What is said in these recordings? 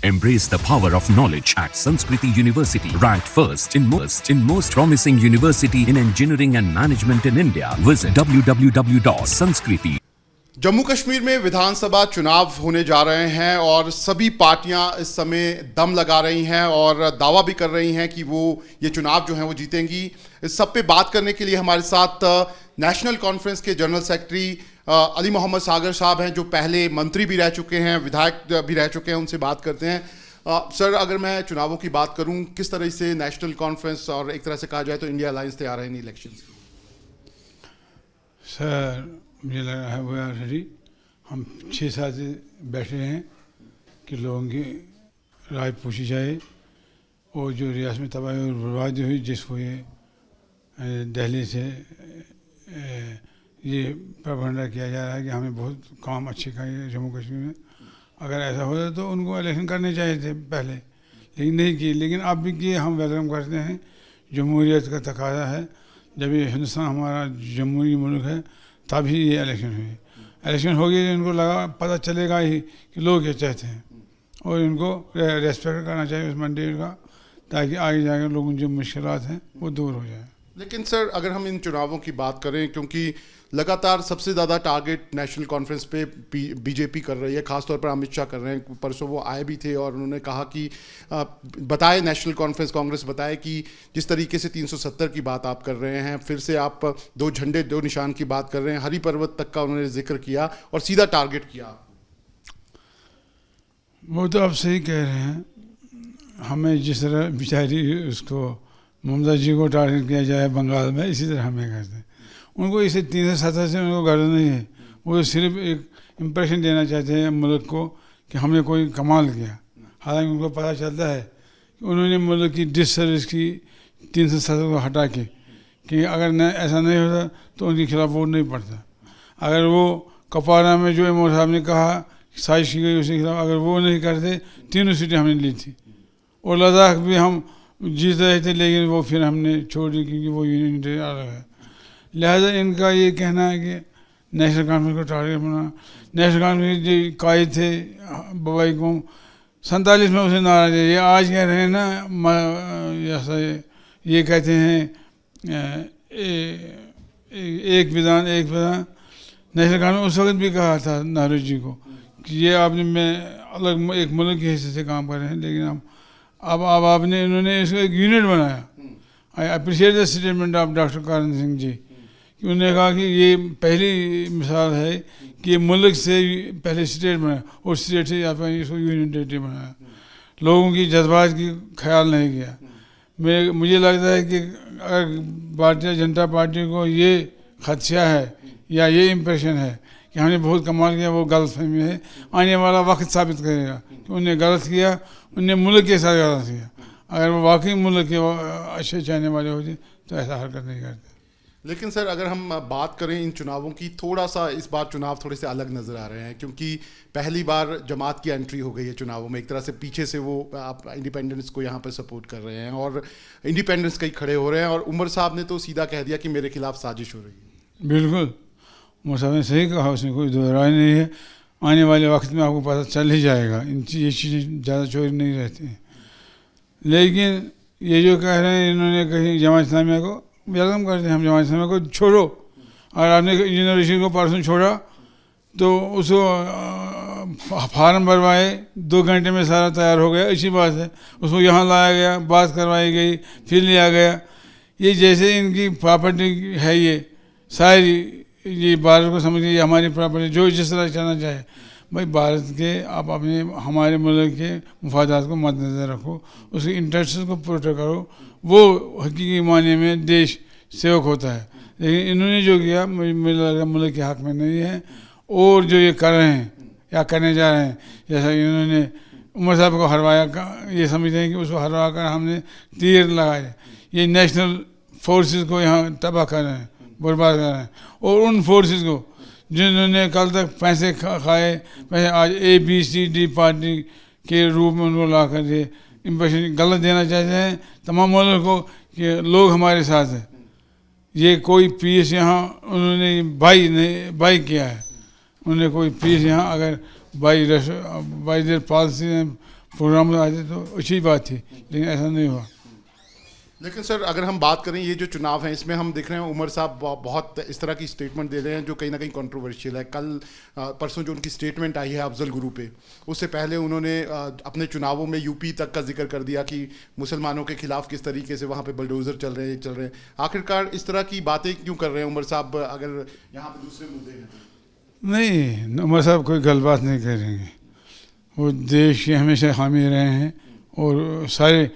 Embrace the power of knowledge at Sanskriti University, ranked first in most promising university in engineering and management in India. Visit www.sanskriti. Jammu Kashmir में विधानसभा चुनाव होने जा रहे हैं और सभी पार्टियां इस समय दम लगा रही हैं और दावा भी कर रही हैं कि वो ये चुनाव जो है वो जीतेंगी। इस सब पे बात करने के लिए हमारे साथ नेशनल कॉन्फ्रेंस के जनरल सेक्रेटरी अली मोहम्मद सागर साहब हैं, जो पहले मंत्री भी रह चुके हैं, विधायक भी रह चुके हैं। उनसे बात करते हैं। सर, अगर मैं चुनावों की बात करूं, किस तरह से नेशनल कॉन्फ्रेंस और एक तरह से कहा जाए तो इंडिया अलायंस तैयार है इन इलेक्शन? सर, मुझे लग रहा है वो ऑलरेडी हम 6 साल से बैठे हैं कि लोगों की राय पूछी जाए और जो रियासत में तबाही और बर्बादी हुई, जिसको ये दिल्ली से ये प्रबंधन किया जा रहा है कि हमें बहुत काम अच्छे किए जम्मू कश्मीर में। अगर ऐसा होता तो उनको इलेक्शन करने चाहिए थे पहले, लेकिन नहीं किए। लेकिन अब भी किए, हम वेलकम करते हैं। जमहूरियत का तकाजा है। जब ये हिंदुस्तान हमारा जमहूरी मुल्क है तभी ये इलेक्शन हुई। इलेक्शन हो गई, इनको लगा पता चलेगा ही कि लोग क्या चाहते हैं और इनको रेस्पेक्ट करना चाहिए उस मैंडेट का, ताकि आगे जाकर लोगों की जो मुश्किलात हैं वो दूर हो जाए। लेकिन सर, अगर हम इन चुनावों की बात करें, क्योंकि लगातार सबसे ज़्यादा टारगेट नेशनल कॉन्फ्रेंस पे बीजेपी कर रही है, खासतौर पर अमित शाह कर रहे हैं। परसों वो आए भी थे और उन्होंने कहा कि बताए, नेशनल कॉन्फ्रेंस कांग्रेस बताए कि जिस तरीके से 370 की बात आप कर रहे हैं, फिर से आप 2 झंडे 2 निशान की बात कर रहे हैं, हरी पर्वत तक का उन्होंने जिक्र किया और सीधा टारगेट किया। वो तो आप सही कह रहे हैं। हमें जिस तरह बेचारी उसको ममता जी को टारगेट किया जाए बंगाल में, इसी तरह हमें करते हैं। उनको इसे 370 से उनको गर्ज नहीं है। वो सिर्फ एक इम्प्रेशन देना चाहते हैं मुल्क को कि हमने कोई कमाल किया। हालांकि उनको पता चलता है कि उन्होंने मुल्क की डिस सर्विस की 370 को हटा के, कि अगर न ऐसा नहीं होता तो उनके खिलाफ वोट नहीं पड़ता। अगर वो कपारा में जो इमोर साहब ने कहा साजिश की गई उसके खिलाफ, अगर वो नहीं करते, 3 सीटें हमने ली थी और लद्दाख भी हम जीत रहे थे, लेकिन वो फिर हमने छोड़ दी क्योंकि वो यूनियन टेरिटरी अलग है। लिहाजा इनका ये कहना है कि नेशनल कॉन्फ्रेंस को टारगेट बना। नेशनल कॉन्फ्रेंस जो कायद थे बबाई को 47 में उसे नाराज है। ये आज कह रहे हैं ना, ऐसा ये कहते हैं एक विधान नेशनल कॉन्फ्रेंस उस वक्त भी कहा था नेहरू जी को कि ये आपने मैं अलग एक मुल्क के हिस्से से काम कर रहे हैं, लेकिन अब आपने इन्होंने इसको एक यूनिट बनाया। I appreciate the statement of doctor Karan Singh ji, कि उन्होंने कहा कि ये पहली मिसाल है कि ये मुल्क से पहले स्टेट बनाया और स्टेट से इसको यूनियन टेरिटरी बनाया। लोगों की जज्बात की ख्याल नहीं किया। मुझे लगता है कि अगर भारतीय जनता पार्टी को ये खदशा है या ये इम्प्रेशन है कि हमने बहुत कमाल किया, वो गलत फहमी है। आने वाला वक्त साबित करेगा कि उन्होंने गलत किया, उन्होंने मुल्क के साथ गलत किया। अगर वो वाकई मुल्क के अच्छे चाहने वाले होते तो ऐसा हरकत नहीं करते। लेकिन सर, अगर हम बात करें इन चुनावों की, थोड़ा सा इस बार चुनाव थोड़े से अलग नज़र आ रहे हैं, क्योंकि पहली बार जमात की एंट्री हो गई है चुनावों में। एक तरह से पीछे से वो आप इंडिपेंडेंस को यहाँ पर सपोर्ट कर रहे हैं और इंडिपेंडेंस कई खड़े हो रहे हैं। और उमर साहब ने तो सीधा कह दिया कि मेरे खिलाफ साजिश हो रही है। बिल्कुल, उमर साहब ने सही कहा, उसमें कोई दो राय नहीं है। आने वाले वक्त में आपको पता चल ही जाएगा। ये चीज़ें ज़्यादा चोरी नहीं रहती हैं। लेकिन ये जो कह रहे हैं इन्होंने कहीं जमात इस्लामिया को, वेलकम करते हैं हम। जमात इस्लामिया को छोड़ो। अगर आपने इंजीनियर रशीद को परसों छोड़ा तो उसको फार्म भरवाए, 2 घंटे में सारा तैयार हो गया, अच्छी बात है। उसको यहाँ लाया गया, बात करवाई गई, फिर लिया गया। ये जैसे इनकी प्रॉपर्टी है, ये सारी ये भारत को समझिए ये हमारी प्रॉपर्टी, जो जिस तरह चलना चाहे। भाई, भारत के आप अपने हमारे मुल्क के मुफादात को मद्देनज़र रखो, उसके इंटरेस्ट को प्रोटेक्ट करो, वो हकीकी मायने में देश सेवक होता है। लेकिन इन्होंने जो किया मुझे लगा मुल्क के हक़ में नहीं है। और जो ये कर रहे हैं या करने जा रहे हैं, जैसा इन्होंने उमर साहब को हरवाया, ये समझते हैं कि उसको हरवा कर हमने तीर लगाए। ये नेशनल फोर्सेस को यहाँ तबाह कर रहे हैं, बर्बाद कर रहे हैं। और उन फोर्सेस को जिन्होंने कल तक पैसे खाए, आज ABCD पार्टी के रूप में उनको ला कर ये इम्प्रेशन गलत देना चाहते हैं तमाम मुल्क को कि लोग हमारे साथ हैं। ये कोई पीस यहाँ उन्होंने बाई किया है। उन्होंने कोई पीस यहाँ अगर बाई देयर पॉलिसी प्रोग्राम आते तो अच्छी बात थी, लेकिन ऐसा नहीं हुआ। लेकिन सर अगर हम बात करें ये जो चुनाव हैं इसमें हम देख रहे हैं उमर साहब बहुत इस तरह की स्टेटमेंट दे रहे हैं जो कहीं ना कहीं कंट्रोवर्शियल है। कल परसों जो उनकी स्टेटमेंट आई है अफजल गुरु पे, उससे पहले उन्होंने अपने चुनावों में यूपी तक का जिक्र कर दिया कि मुसलमानों के खिलाफ किस तरीके से वहाँ पे बुलडोजर चल रहे हैं। आखिरकार इस तरह की बातें क्यों कर रहे हैं उमर साहब, अगर यहाँ पे दूसरे मुद्दे हैं तो? नहीं, उमर साहब कोई गलत बात नहीं करेंगे। वो देश के हमेशा हामी रहे हैं और सारे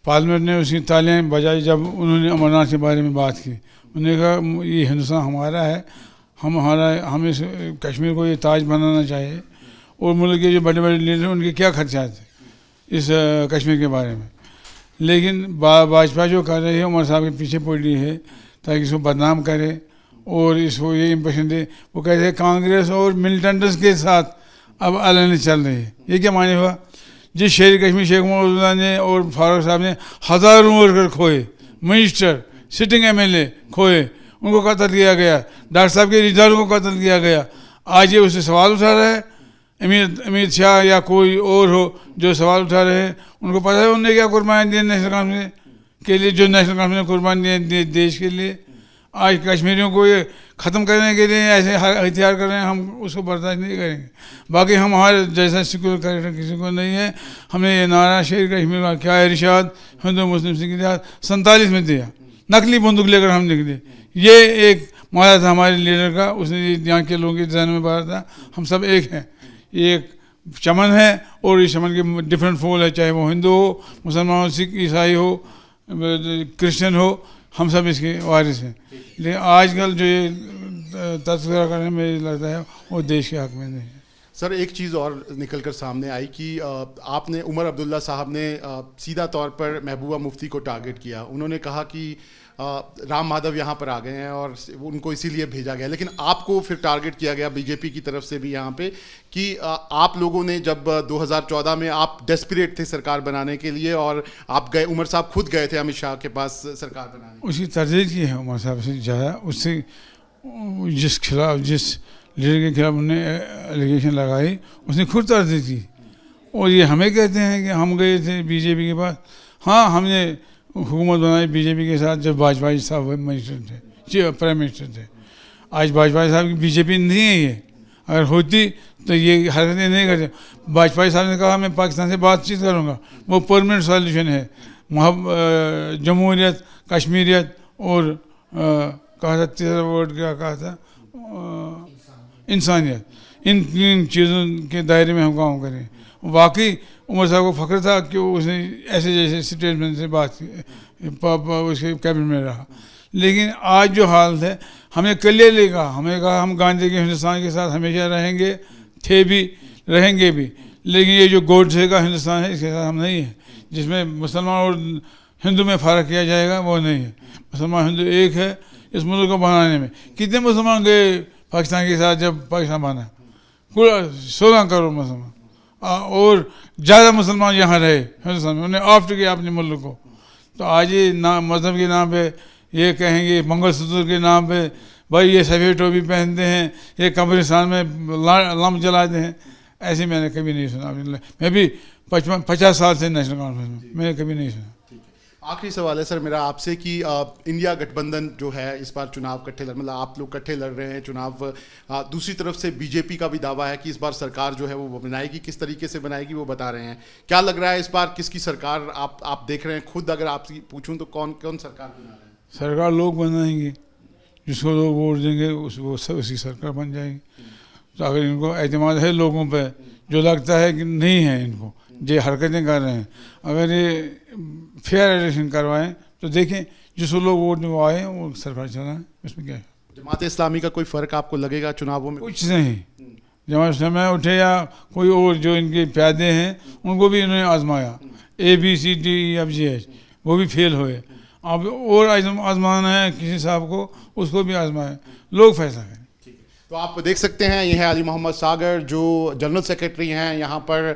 पार्लियामेंट ने उसकी तालियां बजाई जब उन्होंने अमरनाथ के बारे में बात की। उन्होंने कहा ये हिंदुस्तान हमारा है, हमें कश्मीर को ये ताज बनाना चाहिए। और मुल्क के जो बड़े बड़े लीडर उनके क्या खर्चा थे इस कश्मीर के बारे में। लेकिन भाजपा जो कर रही है उमर साहब के पीछे पड़ रही है ताकि इसको बदनाम करे और इसको ये इम्प्रेशन दे। वो कहते हैं कांग्रेस और मिलिटेंट्स के साथ अब अलग चल रही है। ये क्या माने हुआ? जिस शेर कश्मीर शेख मोहम्मद ने और फारूक साहब ने हज़ारों वर्कर खोए, मिनिस्टर, सिटिंग एमएलए खोए, उनको कत्ल किया गया। डॉक्टर साहब के रिश्तेदारों को कत्ल किया गया। आज ये उससे सवाल उठा रहा है। अमित शाह या कोई और हो जो सवाल उठा रहे हैं, उनको पता है उन्होंने क्या कुर्बानी दी नेशनल कॉन्फ्रेंस के लिए, जो नेशनल कॉन्फ्रेंस ने कुर्बानी दी देश के लिए। आज कश्मीरियों को ये ख़त्म करने के लिए ऐसे हथियार कर रहे हैं, हम उसको बर्दाश्त नहीं करेंगे। बाकी हम हमारे जैसा सिक्योर कैरेक्टर किसी को नहीं है। हमने ये नारा शेर कश्मीर का क्या है इरशाद हिंदू मुस्लिम सिख इतिहाद 47 में दिया, नकली बंदूक लेकर हम निकले। ये एक मारा था हमारे लीडर का, उसने यहाँ के लोगों के जहन में बाहर था हम सब एक हैं। ये एक चमन है और इस चमन के डिफरेंट फूल है, चाहे वो हिंदू हो, मुसलमान हो, सिख ईसाई हो, क्रिश्चियन हो, हम सब इसके वारिस हैं। लेकिन आजकल जो ये तस्करा करने में लगता है वो देश के हक में नहीं है। सर एक चीज़ और निकल कर सामने आई कि आपने उमर अब्दुल्ला साहब ने सीधा तौर पर महबूबा मुफ्ती को टारगेट किया। उन्होंने कहा कि राम माधव यहाँ पर आ गए हैं और उनको इसीलिए भेजा गया। लेकिन आपको फिर टारगेट किया गया बीजेपी की तरफ से भी यहाँ पे कि आप लोगों ने जब 2014 में आप डेस्परेट थे सरकार बनाने के लिए और आप गए, उमर साहब खुद गए थे अमित शाह के पास सरकार बनाने। उसकी तरजीह की है उमर साहब से ज़्यादा, उससे जिस लीडर के खिलाफ उन्होंने एलिगेशन लगाई उसने खुद तरजीह की। और ये हमें कहते हैं कि हम गए थे बीजेपी के पास। हाँ, हमने हुकूमत बनाई बीजेपी के साथ जब वाजपेयी साहब मिनिस्टर थे, प्राइम मिनिस्टर थे। आज वाजपेयी साहब की बीजेपी नहीं है ये, अगर होती तो ये हरकतें नहीं करते। वाजपेयी साहब ने कहा मैं पाकिस्तान से बातचीत करूँगा, वो परमानेंट सॉल्यूशन है। जमहूरियत, कश्मीरियत और कहा था तीसरा वर्ड क्या कहा था, इंसानियत, इन चीज़ों के दायरे में हम काम करें। वाकई उमर साहब को फ़ख्र था कि उसने ऐसे जैसे स्टेटमेंट से बात उसके कैबिनेट में रहा। लेकिन आज जो हाल है, हमें क्लियरली कहा, हमें कहा हम गांधी के हिंदुस्तान के साथ हमेशा रहेंगे, थे भी रहेंगे भी। लेकिन ये जो गोडसे का हिंदुस्तान है इसके साथ हम नहीं है, जिसमें मुसलमान और हिंदू में फ़र्क किया जाएगा, वो नहीं है। मुसलमान हिंदू एक है। इस मुल्क को बनाने में कितने मुसलमान गए पाकिस्तान के साथ जब पाकिस्तान बना? 16 करोड़ मुसलमान और ज़्यादा मुसलमान यहाँ रहे हिंदुस्तान में, उन्हें ऑप्ट किया अपने मुल्क को। तो आज ये मज़हब के नाम पे ये कहेंगे, मंगलसूत्र के नाम पे भाई ये सफ़ेद टोपी पहनते हैं, ये कब्रिस्तान में लम्ब जलाते हैं, ऐसे मैंने कभी नहीं सुना। मैं भी 50 साल से नेशनल कॉन्फ्रेंस में मैंने कभी नहीं सुना। आखिरी सवाल है सर मेरा आपसे कि इंडिया गठबंधन जो है इस बार चुनाव इकट्ठे मतलब आप लोग इकट्ठे लड़ रहे हैं चुनाव। दूसरी तरफ से बीजेपी का भी दावा है कि इस बार सरकार जो है वो बनाएगी, किस तरीके से बनाएगी वो बता रहे हैं। क्या लग रहा है इस बार किसकी सरकार आप देख रहे हैं? खुद अगर आपसे पूछूं तो कौन सरकार बना रहे हैं? सरकार लोग बनाएंगे, जिसको लोग वोट देंगे उसकी सरकार बन जाएगी। तो अगर इनको एतमाद है लोगों पर, जो लगता है कि नहीं है इनको, जो हरकतें कर रहे हैं, अगर ये फेयर इलेक्शन करवाएं तो देखें जिसको लोग वोट में आए वो सरकार चलाएं, उसमें क्या है। जमात इस्लामी का कोई फ़र्क आपको लगेगा चुनावों में? कुछ नहीं। जमात इस्लामी उठे या कोई और जो इनके प्यादे हैं उनको भी इन्होंने आजमाया, ABCDEFGH, वो भी फेल हुए। अब और आजमाना है किसी साहब को, उसको भी आजमाए, लोग फैसला करें। तो आप देख सकते हैं ये है अली मोहम्मद सागर जो जनरल सेक्रेटरी हैं यहाँ पर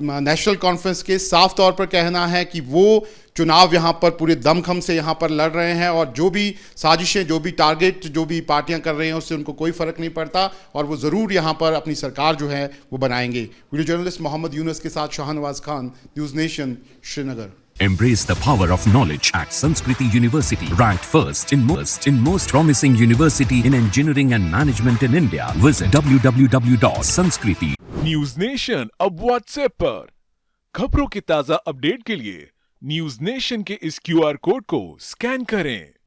नेशनल कॉन्फ्रेंस के। साफ तौर पर कहना है कि वो चुनाव यहाँ पर पूरे दमखम से यहाँ पर लड़ रहे हैं और जो भी साजिशें, जो भी टारगेट, जो भी पार्टियां कर रही हैं उससे उनको कोई फ़र्क नहीं पड़ता और वो ज़रूर यहाँ पर अपनी सरकार जो है वो बनाएंगे। वीडियो जर्नलिस्ट मोहम्मद यूनुस के साथ Shahnawaz Khan, news nation, Srinagar. Embrace the power of knowledge at Sanskriti University, ranked first in most promising university in engineering and management in India. Visit www.sanskriti. News nation अब व्हाट्सएप पर खबरों के ताजा अपडेट के लिए न्यूज नेशन के इस क्यूआर कोड को स्कैन करें।